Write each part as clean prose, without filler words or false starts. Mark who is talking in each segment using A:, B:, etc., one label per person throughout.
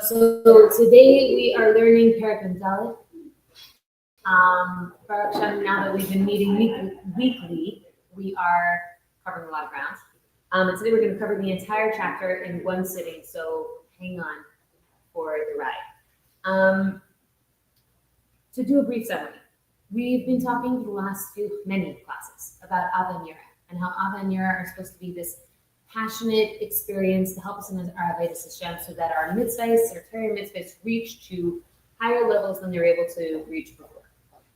A: So today we are learning Perek and Daly. Now that we've been meeting weekly, we are covering a lot of ground. And today we're going to cover the entire chapter in one sitting, so hang on for the ride. To do a brief summary, we've been talking for the last many classes about Ava and Yira, and how Ava and Yira are supposed to be this passionate experience to help us in our Avodas Hashem, so that our mitzvahs, our Torah mitzvahs, reach to higher levels than they're able to reach before,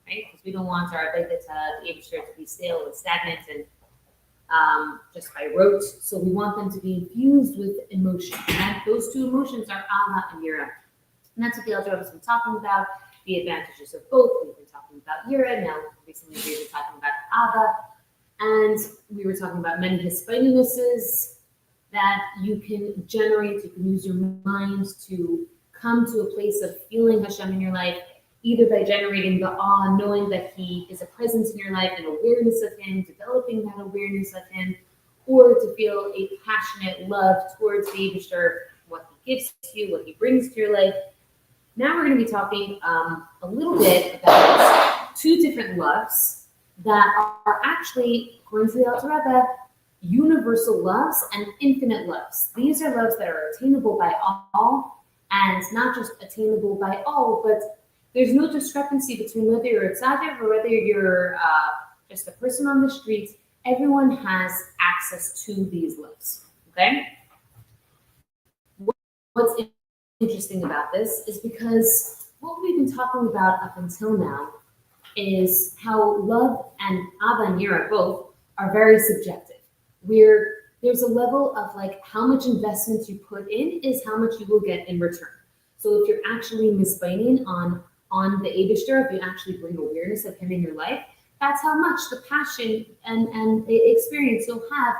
A: right? Because we don't want our Avodah to be stale and stagnant and just by rote. So we want them to be infused with emotion, and those two emotions are Ava and Yira, and that's what the Alter Rebbe has been talking about. The advantages of both. We've been talking about Yira. Now recently we've been talking about Ava. And we were talking about many hispaninuses that you can generate. You can use your mind to come to a place of feeling Hashem in your life, either by generating the awe, knowing that He is a presence in your life, and awareness of Him, developing that awareness of Him, or to feel a passionate love towards the Eibishter, what He gives to you, what He brings to your life. Now we're going to be talking a little bit about two different loves that are actually, according to the Alter Rebbe, universal loves and infinite loves. These are loves that are attainable by all, and not just attainable by all, but there's no discrepancy between whether you're a tzaddik or whether you're just a person on the street. Everyone has access to these loves, okay? What's interesting about this is because what we've been talking about up until now is how love and Ava and Yira both are very subjective. There's a level of like how much investment you put in is how much you will get in return. So if you're actually misbinding on the Eibishter, if you actually bring awareness of Him in your life, that's how much the passion and the experience you'll have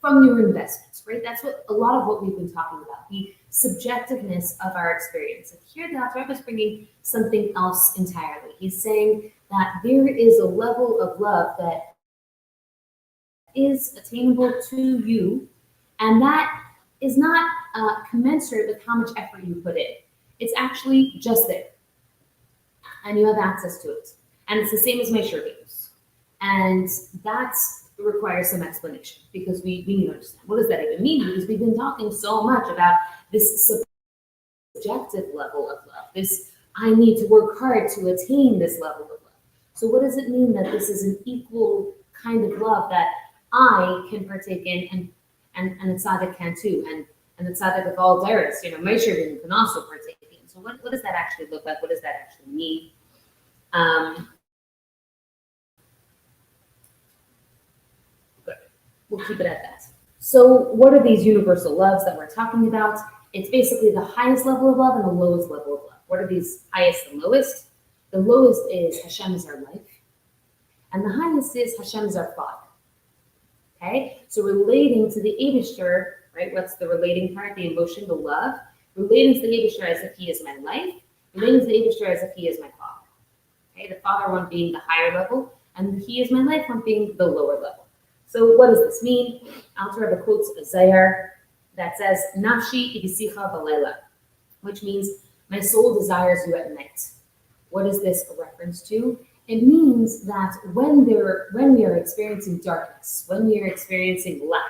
A: from your investments, right? That's what a lot of what we've been talking about, the subjectiveness of our experience. And here the Alter Rebbe is bringing something else entirely. He's saying that there is a level of love that is attainable to you, and that is not commensurate with how much effort you put in. It's actually just there, and you have access to it. And it's the same as my shirtos. And that's requires some explanation, because we need to understand what does that even mean, because we've been talking so much about this subjective level of love, this I need to work hard to attain this level of love. So what does it mean that this is an equal kind of love that I can partake in, and the tzaddik can too, and the tzaddik of all derets, Moshe Rabbeinu can also partake in. So what does that actually look like? What does that actually mean? We'll keep it at that. So what are these universal loves that we're talking about? It's basically the highest level of love and the lowest level of love. What are these highest and lowest? The lowest is Hashem is our life, and the highest is Hashem is our Father. Okay? So relating to the Eibishter, right? What's the relating part? The emotion, the love. Relating to the Eibishter as if He is my life. Relating to the Eibishter as if He is my Father. Okay? The Father one being the higher level, and He is my life one being the lower level. So what does this mean? Alter Rebbe quotes a Zayar that says, Nafshi ibisicha b'leila, which means my soul desires you at night. What is this a reference to? It means that when we are experiencing darkness, when we are experiencing lack,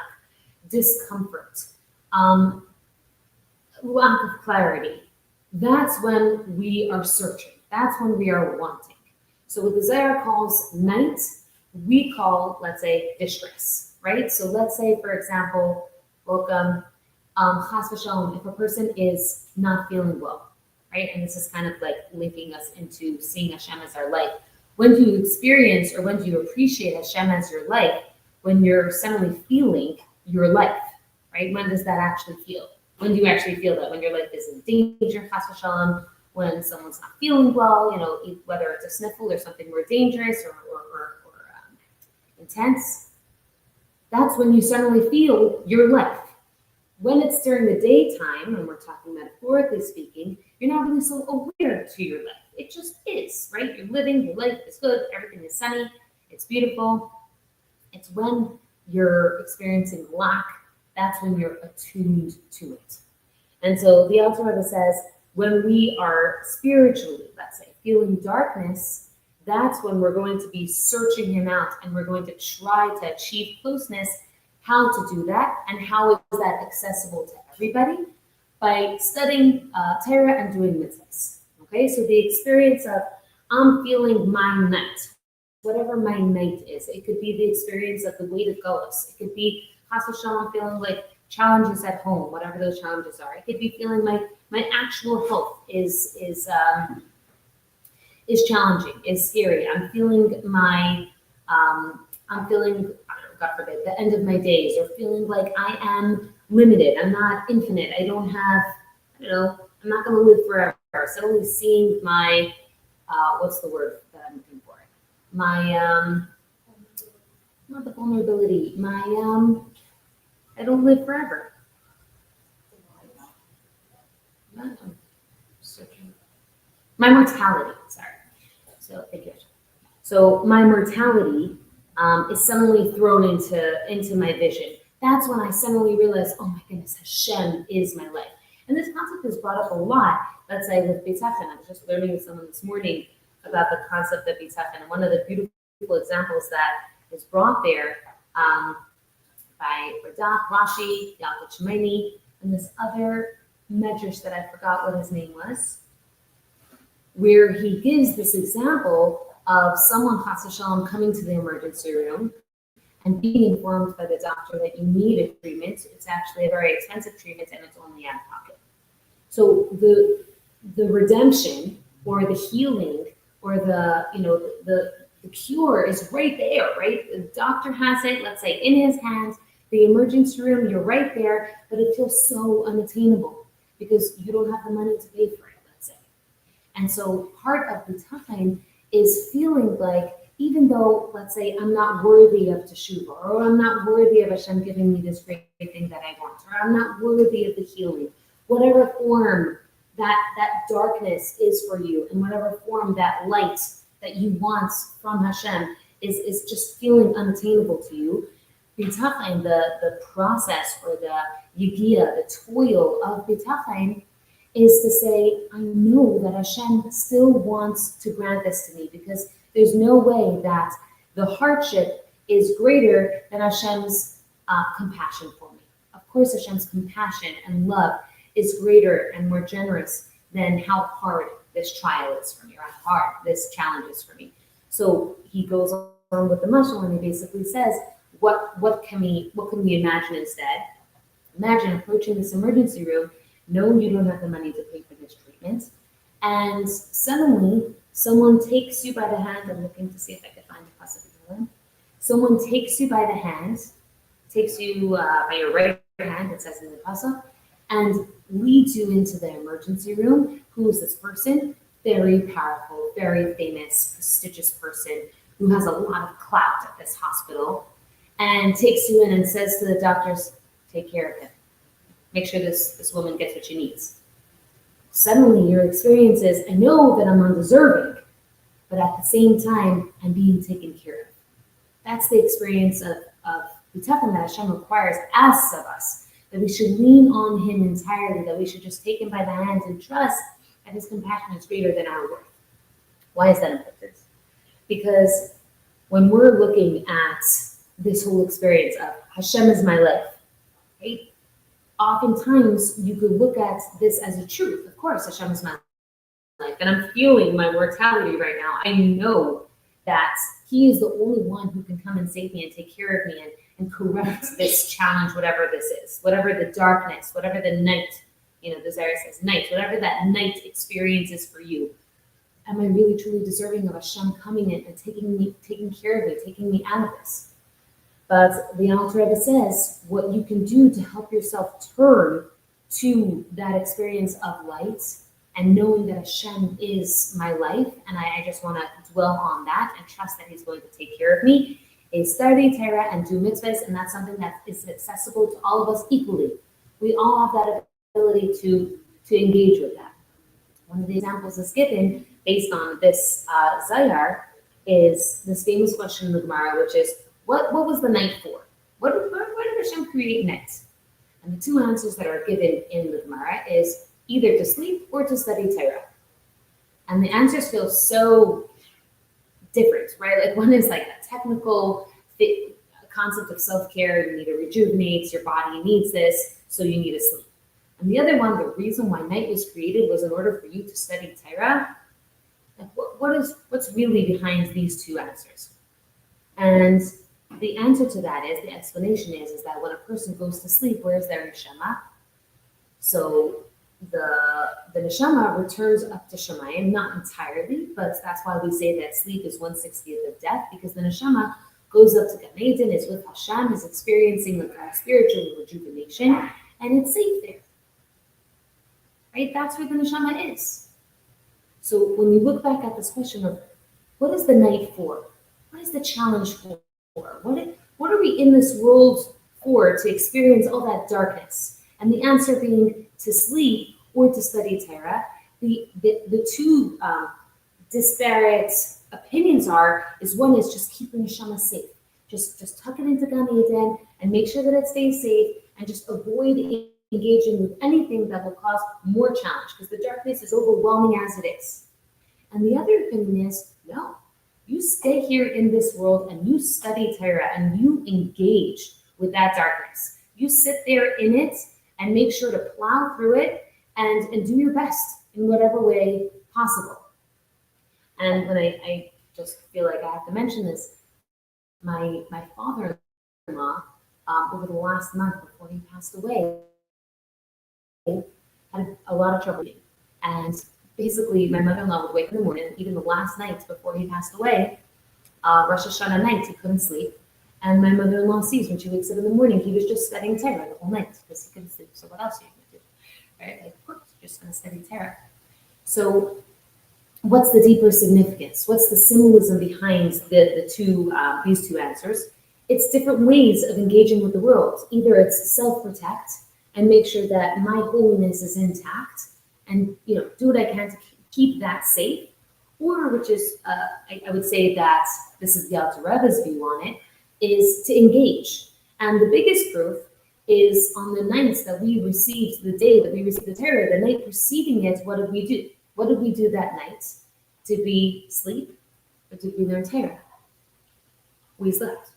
A: discomfort, lack of clarity, that's when we are searching. That's when we are wanting. So what the Zayar calls night, we call, let's say, distress, right? So let's say, for example, chas v'shalom, if a person is not feeling well, right? And this is kind of like linking us into seeing Hashem as our life. When do you experience, or when do you appreciate Hashem as your life? When you're suddenly feeling your life, right? When does that actually feel? When do you actually feel that? When your life is in danger, chas v'shalom, when someone's not feeling well, whether it's a sniffle or something more dangerous or intense, that's when you suddenly feel your life. When it's during the daytime, and we're talking metaphorically speaking, you're not really so aware to your life. It just is, right? You're living, your life is good, everything is sunny, it's beautiful. It's when you're experiencing lack That's when you're attuned to it. And so the Alter Rebbe says, when we are spiritually, let's say, feeling darkness, that's when we're going to be searching him out, and we're going to try to achieve closeness. How to do that, and how is that accessible to everybody? By studying Torah and doing mitzvahs. Okay, so the experience of I'm feeling my night, whatever my night is. It could be the experience of the weight of Golos. It could be Chas v'Shalom feeling like challenges at home, whatever those challenges are. It could be feeling like my actual health is challenging, is scary. I'm feeling God forbid, the end of my days, or feeling like I am limited. I'm not infinite. I don't have, I'm not going to live forever. Suddenly seeing my, what's the word that I'm looking for? My, not the vulnerability, my, I don't live forever. My mortality, sorry. So, thank you. So my mortality is suddenly thrown into my vision. That's when I suddenly realize, oh my goodness, Hashem is my life. And this concept is brought up a lot, let's say, with Bitachon. I was just learning with someone this morning about the concept of Bitachon. And one of the beautiful examples that is brought there by Radak, Rashi, Yaakov Shemaini, and this other medrash that I forgot what his name was, where he gives this example of someone, Chas v'Shalom, coming to the emergency room and being informed by the doctor that you need a treatment. It's actually a very expensive treatment, and it's only out of pocket. So the redemption, or the healing, or the cure is right there, right? The doctor has it, let's say, in his hands. The emergency room, you're right there, but it feels so unattainable because you don't have the money to pay for it, let's say. And so part of the time is feeling like, even though, let's say, I'm not worthy of teshuvah, or I'm not worthy of Hashem giving me this great thing that I want, or I'm not worthy of the healing, whatever form that darkness is for you, and whatever form that light that you want from Hashem is just feeling unattainable to you. Bitachon, the process, or the yigia, the toil of Bitachon, is to say, I know that Hashem still wants to grant this to me, because there's no way that the hardship is greater than Hashem's compassion for me. Of course, Hashem's compassion and love is greater and more generous than how hard this trial is for me, or how hard this challenge is for me. So he goes on with the mashal, and he basically says, what can we imagine instead? Imagine approaching this emergency room, knowing you don't have the money to pay for this treatment, and suddenly someone takes you by the hand. I'm looking to see if I can find a possibility. Someone takes you by the hand, takes you by your right hand, it says in the pasuk, and leads you into the emergency room. Who is this person? Very powerful, very famous, prestigious person who has a lot of clout at this hospital, and takes you in and says to the doctors, take care of him. Make sure this woman gets what she needs. Suddenly your experience is, I know that I'm undeserving, but at the same time, I'm being taken care of. That's the experience of Bitachon that Hashem requires, asks of us, that we should lean on him entirely, that we should just take him by the hands and trust that his compassion is greater than our worth. Why is that important? Because when we're looking at this whole experience of Hashem is my life, right? Oftentimes you could look at this as a truth. Of course, Hashem is my life, and I'm feeling my mortality right now. I know that he is the only one who can come and save me and take care of me and correct this challenge, whatever this is, whatever the darkness, whatever the night, the Zohar says night, whatever that night experience is for you. Am I really truly deserving of Hashem coming in and taking care of me, taking me out of this? But the Alter Rebbe says, what you can do to help yourself turn to that experience of light and knowing that Hashem is my life, and I just want to dwell on that and trust that he's going to take care of me, is study Torah and do mitzvahs, and that's something that is accessible to all of us equally. We all have that ability to engage with that. One of the examples is given based on this Zohar is this famous question in the Gemara, which is, what was the night for? Why did Hashem create night? And the two answers that are given in the Gemara is either to sleep or to study Torah. And the answers feel so different, right? Like one is like a technical concept of self-care. You need to rejuvenate, your body needs this, so you need to sleep. And the other one, the reason why night was created was in order for you to study Torah. Like what's really behind these two answers? And the answer to that is, the explanation is that when a person goes to sleep, where's their neshama? So the neshama returns up to Shemayim, not entirely, but that's why we say that sleep is 1/60th of death, because the neshama goes up to Gan Eden, is with Hashem, is experiencing like a spiritual rejuvenation, and it's safe there. Right? That's where the neshama is. So when you look back at this question of what is the night for? What is the challenge for? What are we in this world for, to experience all that darkness? And the answer being to sleep or to study Torah. The two disparate opinions is one is just keeping neshama safe. Just tuck it into Gan Eden and make sure that it stays safe, and just avoid engaging with anything that will cause more challenge, because the darkness is overwhelming as it is. And the other opinion is, no, you stay here in this world and you study Torah and you engage with that darkness. You sit there in it and make sure to plow through it and do your best in whatever way possible. And when I just feel like I have to mention this, my father-in-law, over the last month before he passed away, had a lot of trouble. And basically, my mother-in-law would wake in the morning, even the last night before he passed away, Rosh Hashanah night, he couldn't sleep. And my mother-in-law sees when she wakes up in the morning, he was just studying Torah the whole night because he couldn't sleep. So what else are you going to do? Right? Like, of course, you're just going to study Torah. So what's the deeper significance? What's the symbolism behind these two answers? It's different ways of engaging with the world. Either it's self-protect and make sure that my holiness is intact, and do what I can to keep that safe, or which is I would say that this is the Alter Rebbe's view on it, is to engage. And the biggest proof is on the nights that we received, the day that we received the Torah, the night preceding it. What did we do? What did we do that night? Did we sleep, or did we learn Torah? We slept.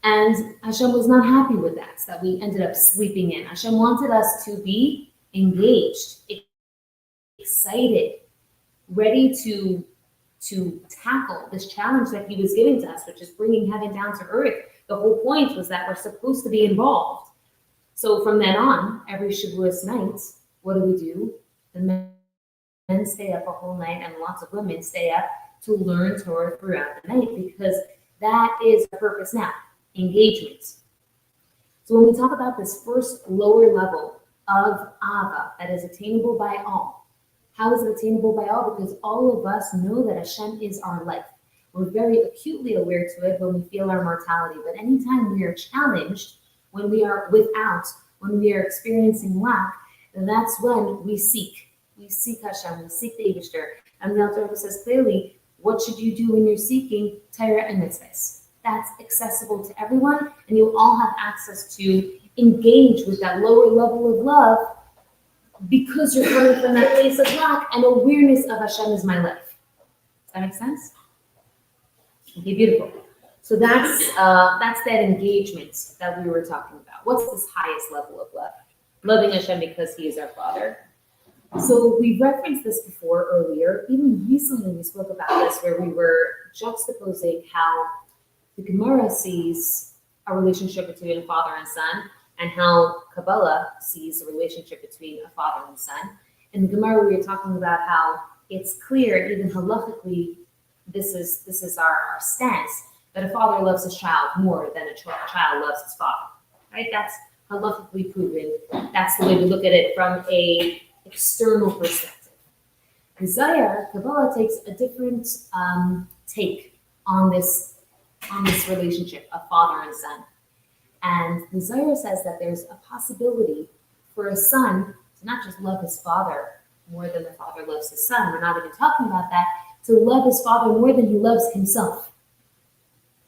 A: And Hashem was not happy with that we ended up sleeping in. Hashem wanted us to be engaged, excited, ready to tackle this challenge that he was giving to us, which is bringing heaven down to earth. The whole point was that we're supposed to be involved. So from then on, every Shavuos night, what do? The men stay up a whole night, and lots of women stay up to learn Torah throughout the night, because that is the purpose now, engagement. So when we talk about this first lower level of Ava that is attainable by all, how is it attainable by all? Because all of us know that Hashem is our life. We're very acutely aware to it when we feel our mortality. But anytime we are challenged, when we are without, when we are experiencing lack, then that's when we seek. We seek Hashem, we seek the Eibishter. And the Alter Rebbe says clearly, what should you do when you're seeking Torah and mitzvahs? That's accessible to everyone, and you all have access to engage with that lower level of love, because you're coming from that place of lack and awareness of Hashem is my life. Does that make sense? Okay, beautiful. So that's that engagement that we were talking about. What's this highest level of love? Loving Hashem because He is our Father. So we referenced this before earlier. Even recently we spoke about this, where we were juxtaposing how the Gemara sees a relationship between a father and son, and how Kabbalah sees a relationship between a father and son. In the Gemara, we were talking about how it's clear, even halachically, this is our stance, that a father loves his child more than a child loves his father. Right? That's halachically proven. That's the way we look at it from a external perspective. The Zohar, Kabbalah takes a different take on this relationship of father and son. And the Zohar says that there's a possibility for a son to not just love his father more than the father loves his son. We're not even talking about that. To love his father more than he loves himself.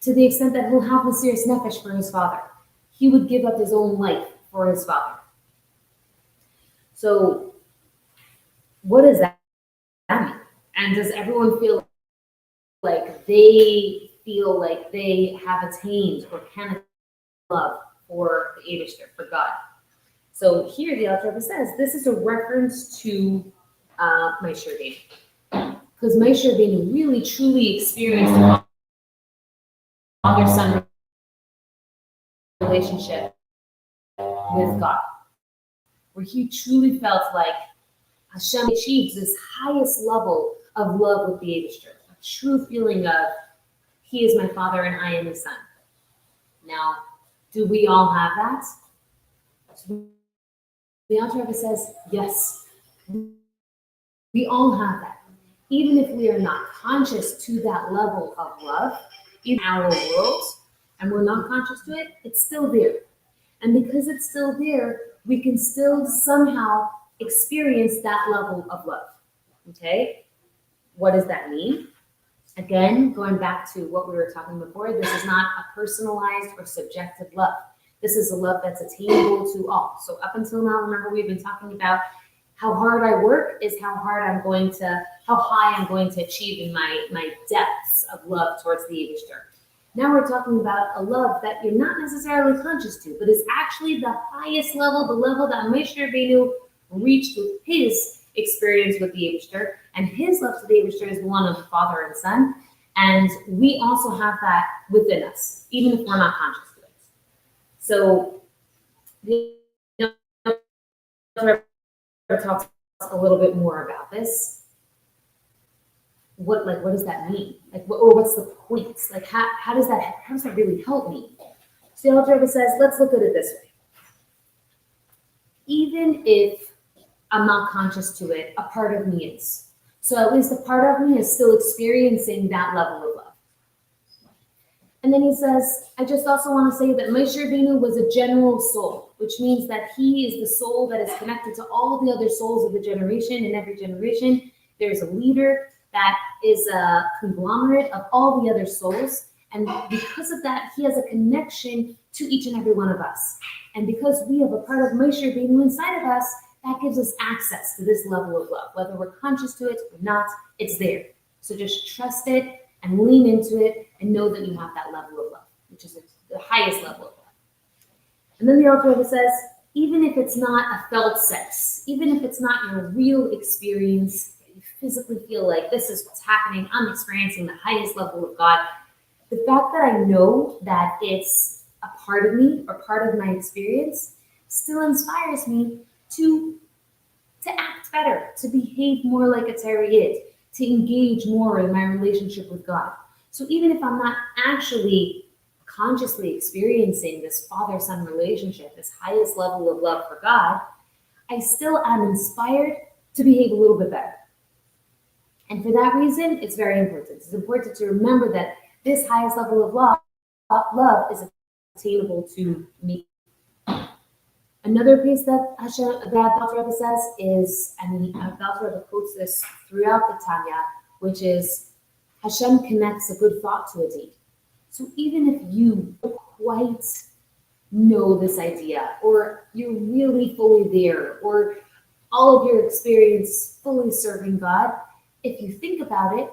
A: To the extent that he'll have Mesiras Nefesh for his father. He would give up his own life for his father. So what does that mean? And does everyone feel like they have attained or can attain love for the Abishter, for God? So here the Alter says this is a reference to Moshe Rabbeinu, because Moshe Rabbeinu really truly experienced a father-son relationship with God, where he truly felt like Hashem achieves this highest level of love with the Abishter, a true feeling of he is my father and I am his son. Now, do we all have that? So the Alter Rebbe says, yes, we all have that. Even if we are not conscious to that level of love in our world, and we're not conscious to it, it's still there. And because it's still there, we can still somehow experience that level of love. Okay? What does that mean? Again, going back to what we were talking before, this is not a personalized or subjective love. This is a love that's attainable to all. So up until now, remember, we've been talking about how hard I work is how high I'm going to achieve in my depths of love towards the Abishter. Now we're talking about a love that you're not necessarily conscious to, but is actually the highest level, the level that Moshe Rabbeinu reached with his experience with the Abishter, and his love to the Abishter is the one of father and son, and we also have that within us, even if we're not conscious to it. So the talks a little bit more about this. What does that mean? What's the point? How does that really help me? So the Alter Rebbe says, let's look at it this way. Even if I'm not conscious to it, a part of me is. So at least a part of me is still experiencing that level of love. And then he says, I just also want to say that Moshe Rabbeinu was a general soul, which means that he is the soul that is connected to all the other souls of the generation. In every generation, there's a leader that is a conglomerate of all the other souls. And because of that, he has a connection to each and every one of us. And because we have a part of Moshe Rabbeinu inside of us, that gives us access to this level of love. Whether we're conscious to it or not, it's there. So just trust it and lean into it and know that you have that level of love, which is the highest level of love. And then the Alter Rebbe says, even if it's not a felt sense, even if it's not your real experience, you physically feel like this is what's happening, I'm experiencing the highest level of God, the fact that I know that it's a part of me or part of my experience still inspires me to act better, to behave more like a Tzariyid, to engage more in my relationship with God. So even if I'm not actually consciously experiencing this father-son relationship, this highest level of love for God, I still am inspired to behave a little bit better. And for that reason, it's very important. It's important to remember that this highest level of love is attainable to me. Another piece that Alter Rebbe says is, and Alter Rebbe quotes this throughout the Tanya, which is, Hashem connects a good thought to a deed. So even if you don't quite know this idea, or you're really fully there, or all of your experience fully serving God, if you think about it,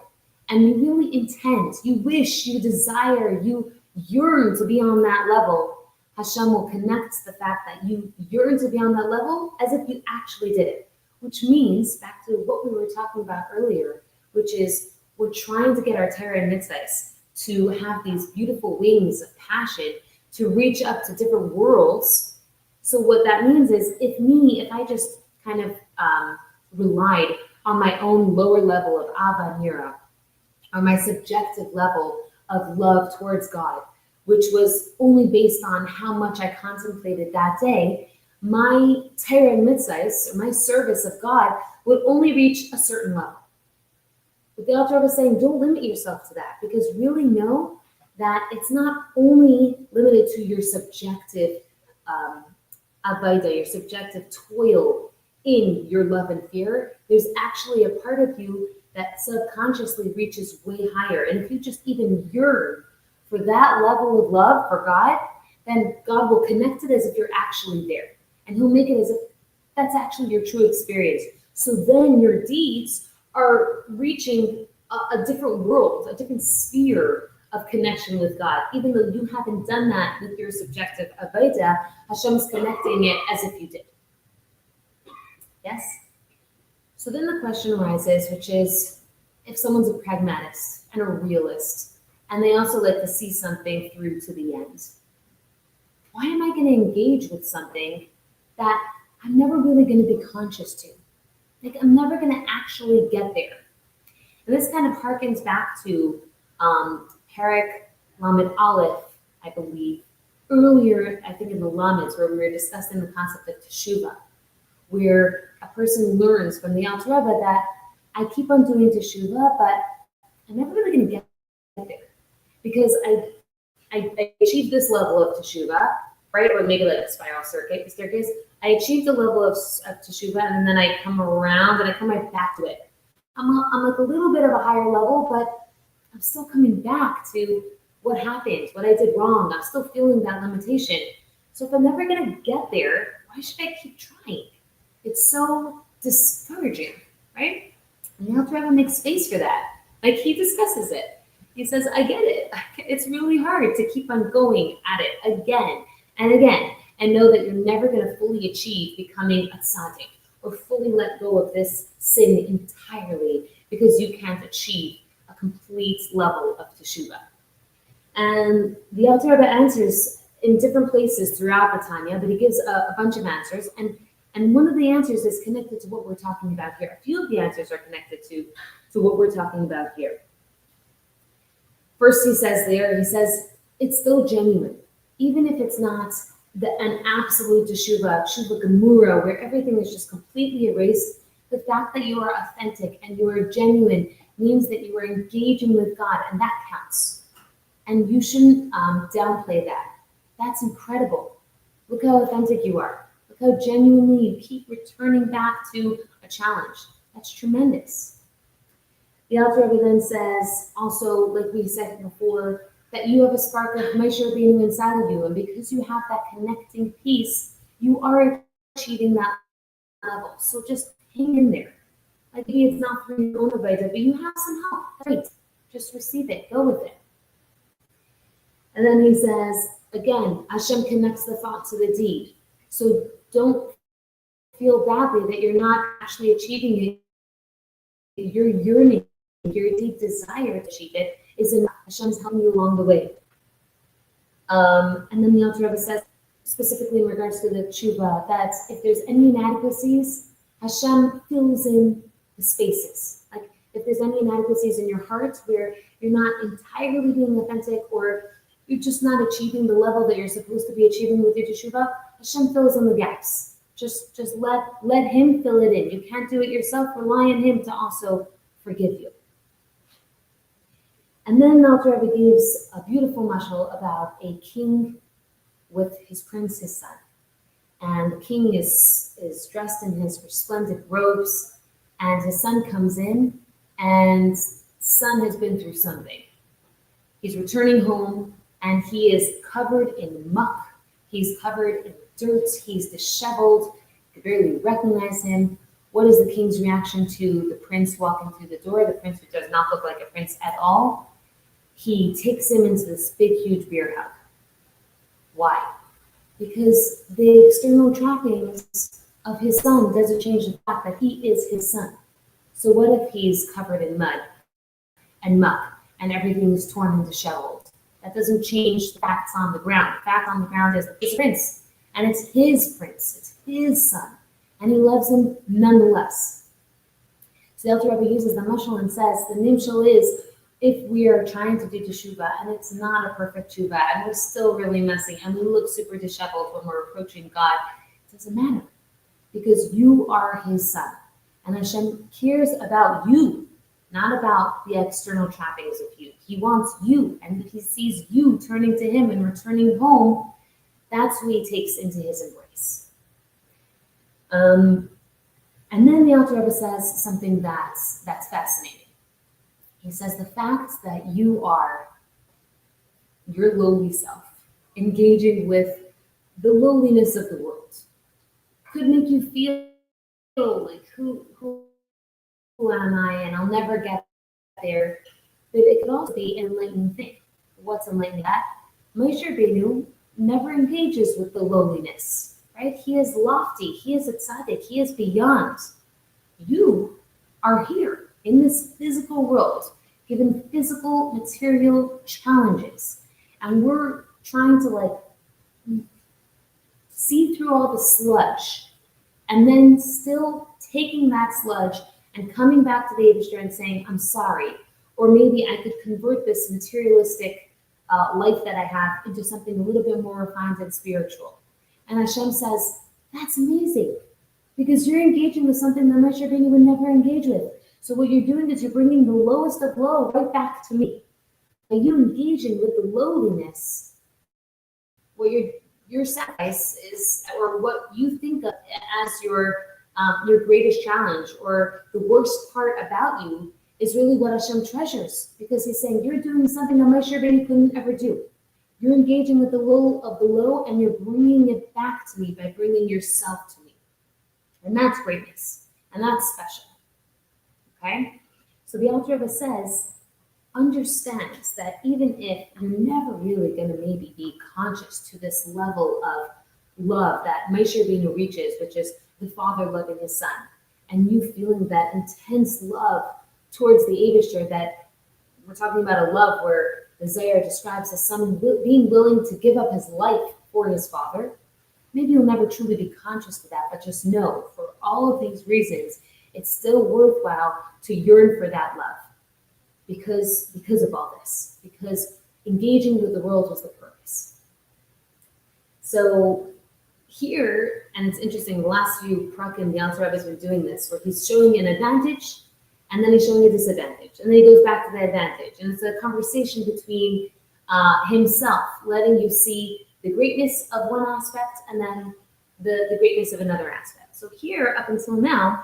A: and you really intend, you wish, you desire, you yearn to be on that level, Hashem will connect the fact that you yearn to be on that level as if you actually did it. Which means, back to what we were talking about earlier, which is we're trying to get our Torah and mitzvahs to have these beautiful wings of passion to reach up to different worlds. So what that means is if I just kind of relied on my own lower level of Ava and Yira, or my subjective level of love towards God, which was only based on how much I contemplated that day, my Torah and mitzvahs, or my service of God, would only reach a certain level. But the Alter Rebbe is saying, don't limit yourself to that, because really know that it's not only limited to your subjective avodah, your subjective toil in your love and fear. There's actually a part of you that subconsciously reaches way higher. And if you just even yearn for that level of love for God, then God will connect it as if you're actually there. And he'll make it as if That's actually your true experience. So then your deeds are reaching a different world, a different sphere of connection with God. Even though you haven't done that with your subjective avodah, Hashem's connecting it as if you did. Yes? So then the question arises, which is, if someone's a pragmatist and a realist, and they also like to see something through to the end, why am I going to engage with something that I'm never really going to be conscious to? Like, I'm never going to actually get there. And this kind of harkens back to Perek Lamed Aleph, I believe, earlier, I think in the Lameds, where we were discussing the concept of teshuvah, where a person learns from the Alter Rebbe that I keep on doing teshuvah, but I'm never really going to get there because I achieved this level of teshuvah, right? Or maybe like a spiral staircase. I achieved a level of teshuvah, and then I come around and I come right back to it. I'm like a little bit of a higher level, but I'm still coming back to what happened, what I did wrong. I'm still feeling that limitation. So if I'm never going to get there, why should I keep trying? It's so discouraging, right? And the Alter Rebbe makes space for that. Like, he discusses it. He says, I get it. It's really hard to keep on going at it again and again and know that you're never going to fully achieve becoming a tzaddik or fully let go of this sin entirely because you can't achieve a complete level of teshuvah. And the Alter Rebbe answers in different places throughout the Tanya, but he gives a bunch of answers. And one of the answers is connected to what we're talking about here. A few of the answers are connected to what we're talking about here. First, he says, it's still genuine. Even if it's not an absolute teshuvah gemura, where everything is just completely erased, the fact that you are authentic and you are genuine means that you are engaging with God, and that counts. And you shouldn't downplay that. That's incredible. Look how authentic you are. Look how genuinely you keep returning back to a challenge. That's tremendous. The Alter Rebbe then says, also, like we said before, that you have a spark of Moshe Rabbeinu inside of you, and because you have that connecting piece, you are achieving that level. So just hang in there. Like, maybe it's not for your own avodah, but you have some help. Great. Just receive it. Go with it. And then he says, again, Hashem connects the thought to the deed. So don't feel badly that you're not actually achieving it. You're yearning, your deep desire to achieve it is enough. Hashem's helping you along the way. And then the Alter Rebbe says, specifically in regards to the tshuva, that if there's any inadequacies, Hashem fills in the spaces. Like, if there's any inadequacies in your heart where you're not entirely being authentic, or you're just not achieving the level that you're supposed to be achieving with your teshuvah, Hashem fills in the gaps. Just let Him fill it in. You can't do it yourself. Rely on Him to also forgive you. And then the Alter Rebbe gives a beautiful mashal about a king with his prince, his son. And the king is dressed in his resplendent robes, and his son comes in, and son has been through something. He's returning home, and he is covered in muck. He's covered in dirt. He's disheveled. You can barely recognize him. What is the king's reaction to the prince walking through the door? The prince, who does not look like a prince at all. He takes him into this big, huge beer hug. Why? Because the external trappings of his son doesn't change the fact that he is his son. So what if he's covered in mud and muck and everything is torn and disheveled? That doesn't change the facts on the ground. The fact on the ground is his prince, and it's his prince, it's his son, and he loves him nonetheless. So the Alter Rebbe uses the mashal and says, the nimshal is, if we are trying to do teshuvah and it's not a perfect teshuvah and we're still really messy and we look super disheveled when we're approaching God, it doesn't matter, because you are His son, and Hashem cares about you, not about the external trappings of you. He wants you, and if He sees you turning to Him and returning home, that's who He takes into His embrace. And then the Alter Rebbe says something that's fascinating. He says the fact that you are your lowly self, engaging with the lowliness of the world, could make you feel like who am I, and I'll never get there. But it could also be an enlightening thing. What's enlightening? That Moshe Rabbeinu never engages with the lowliness, right? He is lofty, he is excited, he is beyond. You are here in this physical world, given physical material challenges, and we're trying to see through all the sludge, and then still taking that sludge and coming back to the Abishter and saying, I'm sorry, or maybe I could convert this materialistic life that I have into something a little bit more refined and spiritual. And Hashem says, that's amazing, because you're engaging with something that Moshe Rabbeinu would never engage with. So what you're doing is you're bringing the lowest of low right back to me. By you engaging with the lowliness, what your sacrifice is, or what you think of as your greatest challenge, or the worst part about you, is really what Hashem treasures, because He's saying you're doing something that Moshe Rabbeinu couldn't ever do. You're engaging with the low of the low, and you're bringing it back to me by bringing yourself to me, and that's greatness, and that's special. Okay, so the Alter Rebbe says, understands that even if you're never really going to maybe be conscious to this level of love that Moshe Rabbeinu reaches, which is the father loving his son, and you feeling that intense love towards the Abishter, that we're talking about a love where the Zohar describes as someone being willing to give up his life for his father. Maybe you'll never truly be conscious of that, but just know, for all of these reasons, it's still worthwhile to yearn for that love. Because of all this, because engaging with the world was the purpose. So here, and it's interesting, the last few prakim, the Alter Rebbe has been doing this, where he's showing an advantage, and then he's showing a disadvantage, and then he goes back to the advantage, and it's a conversation between himself, letting you see the greatness of one aspect, and then the greatness of another aspect. So here, up until now,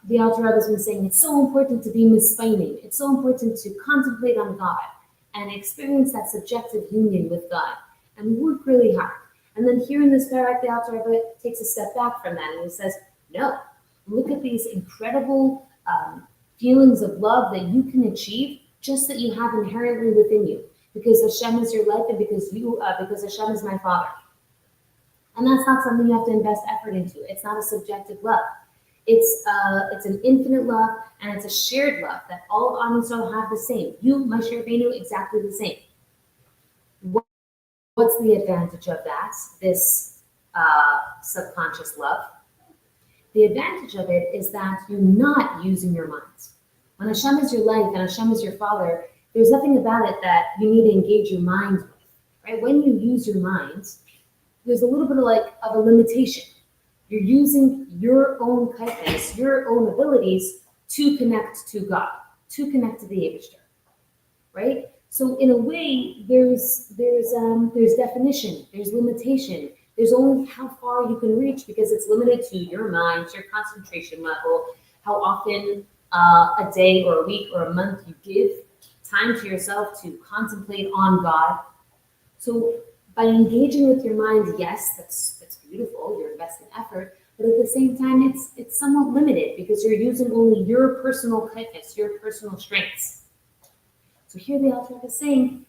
A: the Alter Rebbe has been saying it's so important to be mispaining. It's so important to contemplate on God and experience that subjective union with God and work really hard. And then here in this Perek, the Alter Rebbe takes a step back from that and he says, no, look at these incredible feelings of love that you can achieve just that you have inherently within you, because Hashem is your life and because Hashem is my Father. And that's not something you have to invest effort into. It's not a subjective love. It's an infinite love, and it's a shared love that all of Am Yisrael have the same. You, Moshe Rabbeinu, exactly the same. What's the advantage of that, this subconscious love? The advantage of it is that you're not using your mind. When Hashem is your life and Hashem is your Father, there's nothing about it that you need to engage your mind with. Right? When you use your mind, there's a little bit of a limitation. You're using your own kindness, your own abilities to connect to God, to connect to the Abishter, right? So in a way, there's definition, there's limitation, there's only how far you can reach, because it's limited to your mind, your concentration level, how often a day or a week or a month you give time to yourself to contemplate on God. So by engaging with your mind, yes, that's beautiful, you're investing effort, but at the same time, it's somewhat limited because you're using only your personal kindness, your personal strengths. So here the Alter Rebbe is saying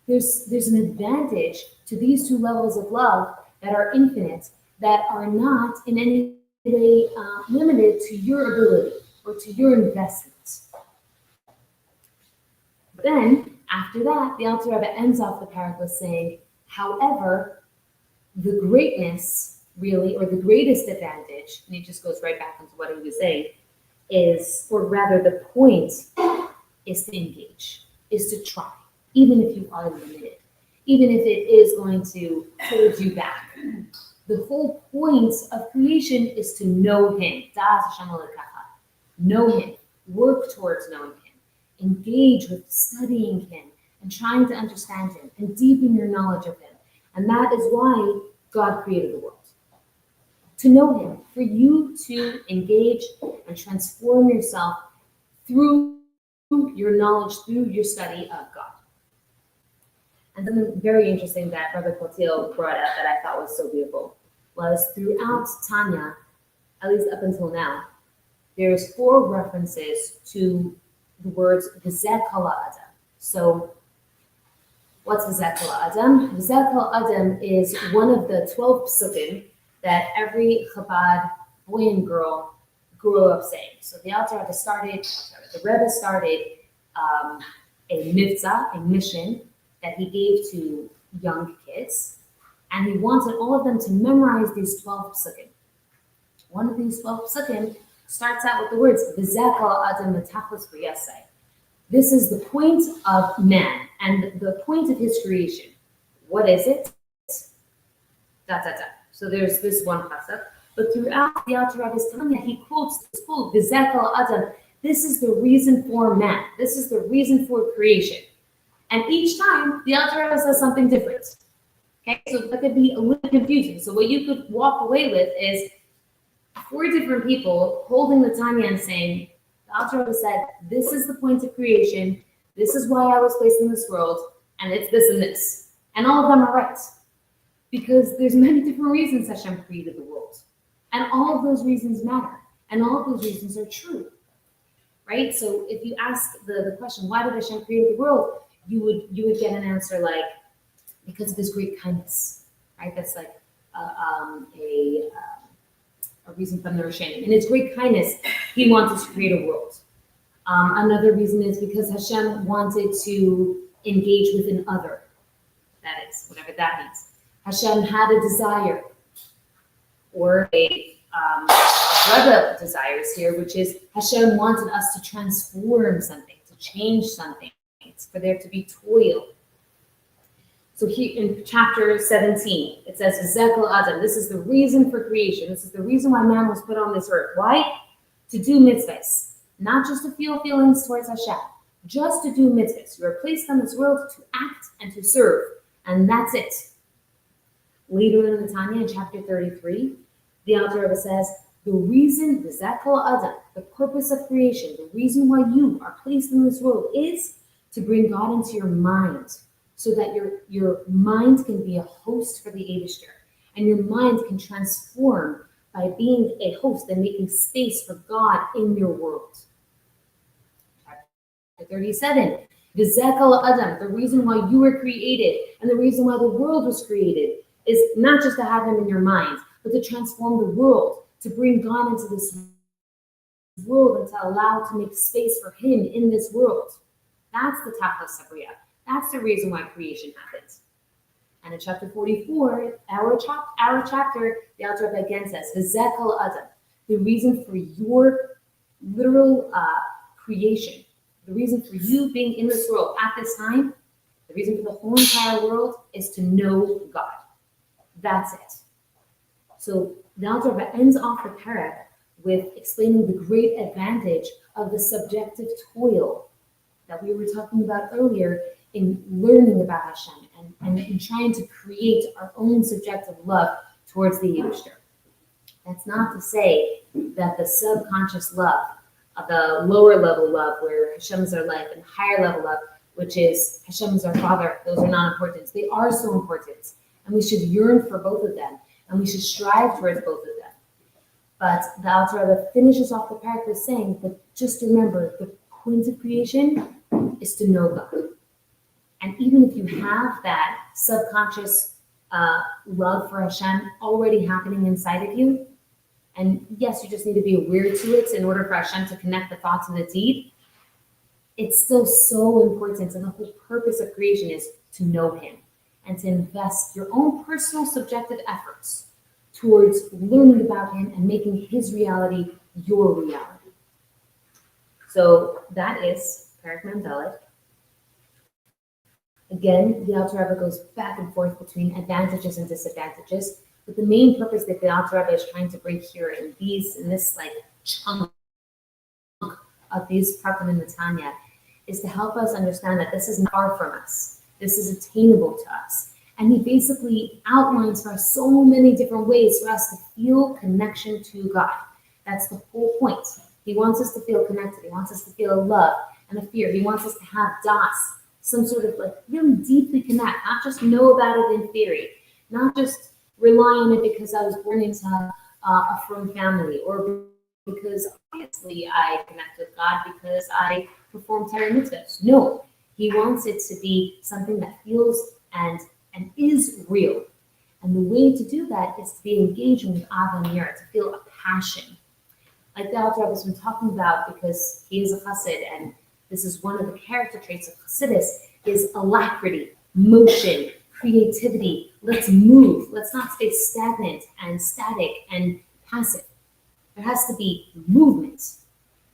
A: there's an advantage to these two levels of love that are infinite, that are not in any way limited to your ability or to your investment. Then, after that, the Alter Rebbe ends off the paragraph saying, however, the greatness, really, or the greatest advantage, and he just goes right back into what he was saying, is, or rather the point, is to engage, is to try, even if you are limited, even if it is going to hold you back. The whole point of creation is to know Him. Know Him, work towards knowing Him, engage with studying Him and trying to understand Him and deepen your knowledge of Him. And that is why God created the world. To know Him, for you to engage and transform yourself through your knowledge, through your study of God. And something very interesting that Rabbi Kotil brought up that I thought was so beautiful was throughout Tanya, at least up until now, there's 4 references to the words V'zeh kol ha'adam. So what's V'zeh kol ha'adam? V'zeh kol ha'adam is one of the 12 psukim that every Chabad boy and girl grew up saying. So the Rebbe started a mitzvah, a mission that he gave to young kids, and he wanted all of them to memorize these 12 psukim. One of these 12 psukim starts out with the words V'zeh kol ha'adam v'tachlis b'yaseh. This is the point of man and the point of his creation. What is it? So there's this one pasuk, but throughout the Rebbe's Tanya, he quotes this quote, V'zeh kol ha'adam. This is the reason for man. This is the reason for creation. And each time, the Rebbe says something different. Okay, so that could be a little confusing. So what you could walk away with is 4 different people holding the Tanya and saying, the Rebbe said, this is the point of creation. This is why I was placed in this world, and it's this and this. And all of them are right. Because there's many different reasons Hashem created the world. And all of those reasons matter. And all of those reasons are true. Right? So if you ask the question, why did Hashem create the world? You would get an answer like, because of his great kindness. Right? That's like a reason from the Rishonim. In his great kindness, he wanted to create a world. Another reason is because Hashem wanted to engage with an other. That is, whatever that means. Hashem had a desire, or a Rebbe desires here, which is Hashem wanted us to transform something, to change something, for there to be toil. So here in chapter 17, it says, V'zeh kol ha'adam. This is the reason for creation. This is the reason why man was put on this earth. Why? To do mitzvahs. Not just to feel feelings towards Hashem. Just to do mitzvahs. You are placed on this world to act and to serve. And that's it. Later in the Tanya, in chapter 33, the Alter Rebbe says, the reason, V'zeh kol ha'adam, the purpose of creation, the reason why you are placed in this world is to bring God into your mind, so that your mind can be a host for the Eibishter, and your mind can transform by being a host and making space for God in your world. Chapter 37, V'zeh kol ha'adam, the reason why you were created and the reason why the world was created is not just to have him in your mind, but to transform the world, to bring God into this world and to allow to make space for him in this world. That's the Tachlis Sabriya. That's the reason why creation happens. And in chapter 44, our chapter, the Alter Rebbe again says, V'zeh kol ha'adam, the reason for your literal creation, the reason for you being in this world at this time, the reason for the whole entire world is to know God. That's it. So the Alter Rebbe ends off the Perek with explaining the great advantage of the subjective toil that we were talking about earlier in learning about Hashem and in trying to create our own subjective love towards the Eibishter. That's not to say that the subconscious love, the lower level love where Hashem is our life, and higher level love, which is Hashem is our Father, those are not important. They are so important. And we should yearn for both of them. And we should strive towards both of them. But the Alter Rebbe finishes off the Perek by saying that just remember, the point of creation is to know God. And even if you have that subconscious love for Hashem already happening inside of you, and yes, you just need to be aware to it in order for Hashem to connect the thoughts and the deed, it's still so important. And the whole purpose of creation is to know him and to invest your own personal subjective efforts towards learning about him and making his reality your reality. So that is Perek Mem Dalet. Again, the Alter Rebbe goes back and forth between advantages and disadvantages, but the main purpose that the Alter Rebbe is trying to bring here in this like chunk of these Prakim in the Tanya is to help us understand that this is not far from us. This is attainable to us. And he basically outlines for us so many different ways for us to feel connection to God. That's the whole point. He wants us to feel connected. He wants us to feel a love and a fear. He wants us to have das, some sort of like really deeply connect, not just know about it in theory, not just rely on it because I was born into a firm family, or because obviously I connect with God because I perform Torah mitzvahs. No, he wants it to be something that feels and is real. And the way to do that is to be engaging with Ava and Yira, to feel a passion. Like the Alter Rebbe has been talking about, because he is a chassid, and this is one of the character traits of chassidus, is alacrity, motion, creativity. Let's move. Let's not stay stagnant and static and passive. There has to be movement.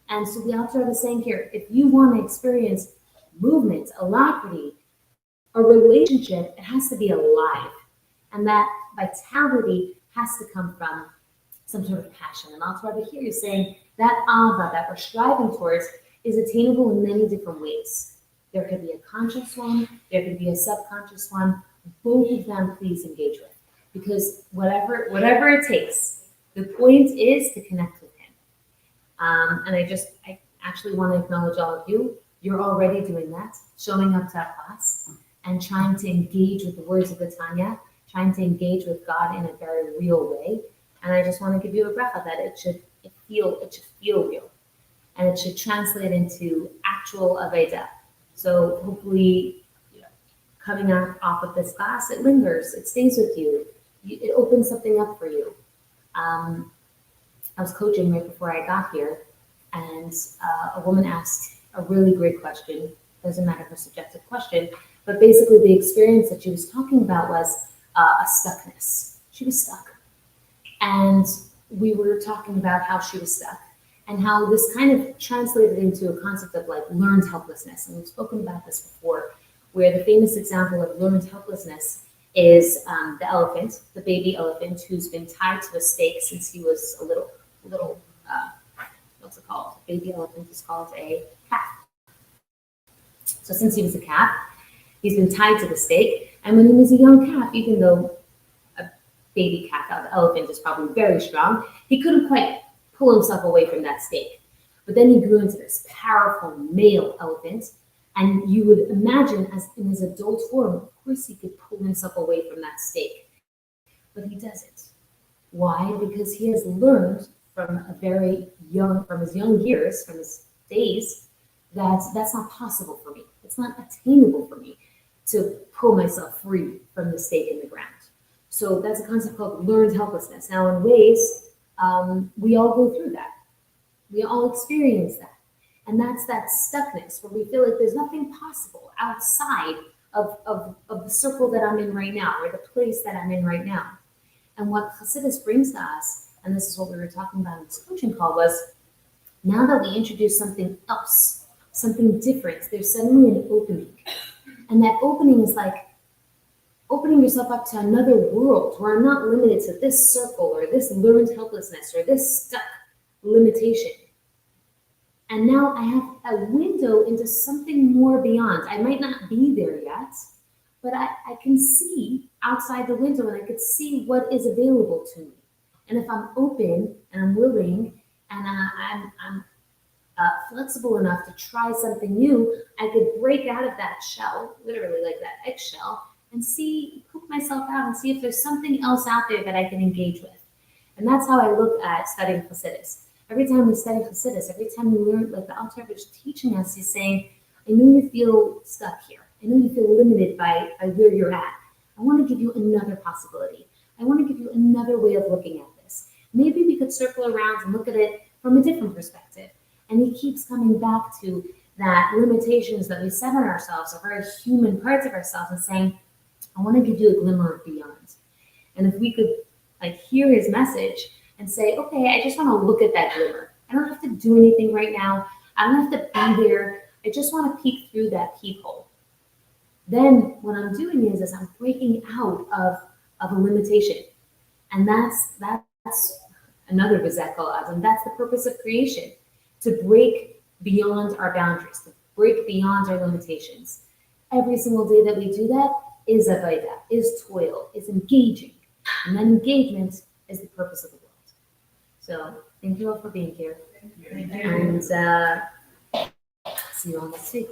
A: And so the Alter Rebbe is saying here, if you want to experience movement, alacrity, a relationship, it has to be alive. And that vitality has to come from some sort of passion. And Alter Rebbe here is saying that ava that we're striving towards is attainable in many different ways. There could be a conscious one, there could be a subconscious one. Both of them, please engage with, because whatever it takes, the point is to connect with him. And I actually want to acknowledge all of you. You're already doing that, showing up to that class and trying to engage with the words of the Tanya, trying to engage with God in a very real way. And I just want to give you a bracha that it should feel real, and it should translate into actual avodah. So hopefully, coming off of this class, it lingers, it stays with you, it opens something up for you. I was coaching right before I got here, and a woman asked a really great question. Doesn't matter her subjective question, but basically the experience that she was talking about was a stuckness. She was stuck. And we were talking about how she was stuck and how this kind of translated into a concept of like learned helplessness. And we've spoken about this before, where the famous example of learned helplessness is the elephant, the baby elephant, who's been tied to a stake since he was a little, what's it called? A baby elephant is called a calf. So since he was a calf, he's been tied to the stake. And when he was a young calf, even though a baby calf, the elephant is probably very strong, he couldn't quite pull himself away from that stake. But then he grew into this powerful male elephant. And you would imagine, as in his adult form, of course he could pull himself away from that stake. But he doesn't. Why? Because he has learned from his young years, from his days, that that's not possible for me. It's not attainable for me to pull myself free from the stake in the ground. So that's a concept called learned helplessness. Now, in ways, we all go through that. We all experience that. And that's that stuckness where we feel like there's nothing possible outside of the circle that I'm in right now, or the place that I'm in right now. And what Chassidus brings to us, and this is what we were talking about in this coaching call, was now that we introduce something else, something different, there's suddenly an opening. And that opening is like opening yourself up to another world where I'm not limited to this circle or this learned helplessness or this stuck limitation. And now I have a window into something more beyond. I might not be there yet, but I can see outside the window and I could see what is available to me. And if I'm open and I'm willing and I'm flexible enough to try something new, I could break out of that shell, literally like that eggshell, and poke myself out and see if there's something else out there that I can engage with. And that's how I look at studying Chassidus. Every time we study Chassidus, every time we learn, like the Alter Rebbe is teaching us, he's saying, I know you feel stuck here. I know you feel limited by where you're at. I want to give you another possibility. I want to give you another way of looking at this. Maybe we could circle around and look at it from a different perspective. And he keeps coming back to that limitations that we set on ourselves, or very human parts of ourselves, and saying, I want to give you a glimmer of beyond. And if we could hear his message and say, okay, I just want to look at that glimmer. I don't have to do anything right now. I don't have to be there. I just want to peek through that peephole. Then what I'm doing is I'm breaking out of a limitation. And that's another bezekel, and that's the purpose of creation, to break beyond our boundaries, to break beyond our limitations. Every single day that we do that is avodah, is toil, is engaging. And that engagement is the purpose of the world. So thank you all for being here. And see you all next week.